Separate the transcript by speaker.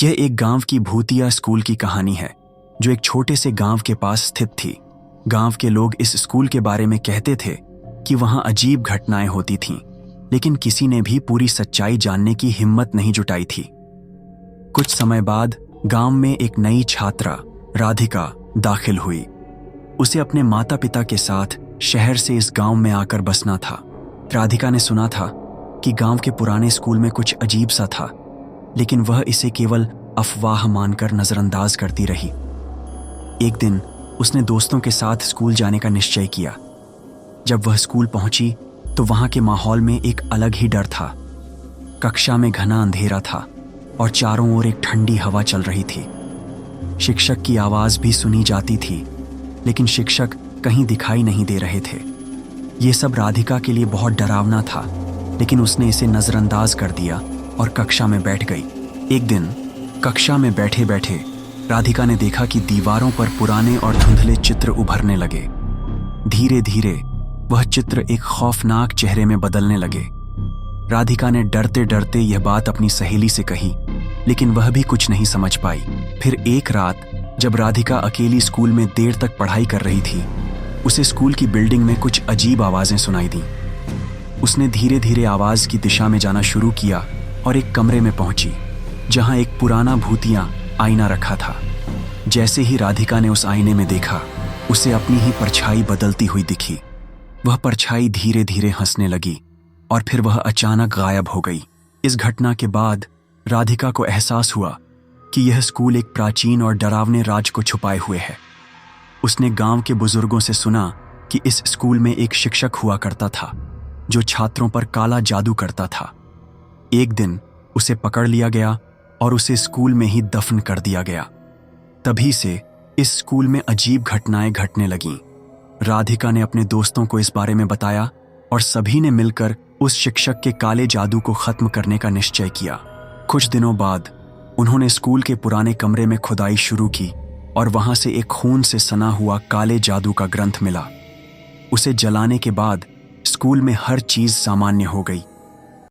Speaker 1: यह एक गांव की भूतिया स्कूल की कहानी है जो एक छोटे से गांव के पास स्थित थी। गांव के लोग इस स्कूल के बारे में कहते थे कि वहां अजीब घटनाएं होती थीं, लेकिन किसी ने भी पूरी सच्चाई जानने की हिम्मत नहीं जुटाई थी। कुछ समय बाद गांव में एक नई छात्रा राधिका दाखिल हुई। उसे अपने माता पिता के साथ शहर से इस गांव में आकर बसना था। राधिका ने सुना था कि गांव के पुराने स्कूल में कुछ अजीब सा था, लेकिन वह इसे केवल अफवाह मानकर नजरअंदाज करती रही। एक दिन उसने दोस्तों के साथ स्कूल जाने का निश्चय किया। जब वह स्कूल पहुंची तो वहां के माहौल में एक अलग ही डर था। कक्षा में घना अंधेरा था और चारों ओर एक ठंडी हवा चल रही थी। शिक्षक की आवाज भी सुनी जाती थी, लेकिन शिक्षक कहीं दिखाई नहीं दे रहे थे। ये सब राधिका के लिए बहुत डरावना था, लेकिन उसने इसे नजरअंदाज कर दिया और कक्षा में बैठ गई। एक दिन कक्षा में बैठे बैठे राधिका ने देखा कि दीवारों पर पुराने और धुंधले चित्र उभरने लगे। धीरे धीरे वह चित्र एक खौफनाक चेहरे में बदलने लगे। राधिका ने डरते डरते यह बात अपनी सहेली से कही, लेकिन वह भी कुछ नहीं समझ पाई। फिर एक रात जब राधिका अकेली स्कूल में देर तक पढ़ाई कर रही थी, उसे स्कूल की बिल्डिंग में कुछ अजीब आवाजें सुनाई दी। उसने धीरे धीरे आवाज की दिशा में जाना शुरू किया और एक कमरे में पहुंची जहां एक पुराना भूतिया आईना रखा था। जैसे ही राधिका ने उस आईने में देखा, उसे अपनी ही परछाई बदलती हुई दिखी। वह परछाई धीरे धीरे हंसने लगी और फिर वह अचानक गायब हो गई। इस घटना के बाद राधिका को एहसास हुआ कि यह स्कूल एक प्राचीन और डरावने राज को छुपाए हुए है। उसने गांव के बुजुर्गों से सुना कि इस स्कूल में एक शिक्षक हुआ करता था जो छात्रों पर काला जादू करता था। एक दिन उसे पकड़ लिया गया और उसे स्कूल में ही दफन कर दिया गया। तभी से इस स्कूल में अजीब घटनाएं घटने लगीं। राधिका ने अपने दोस्तों को इस बारे में बताया और सभी ने मिलकर उस शिक्षक के काले जादू को खत्म करने का निश्चय किया। कुछ दिनों बाद उन्होंने स्कूल के पुराने कमरे में खुदाई शुरू की और वहां से एक खून से सना हुआ काले जादू का ग्रंथ मिला। उसे जलाने के बाद स्कूल में हर चीज सामान्य हो गई।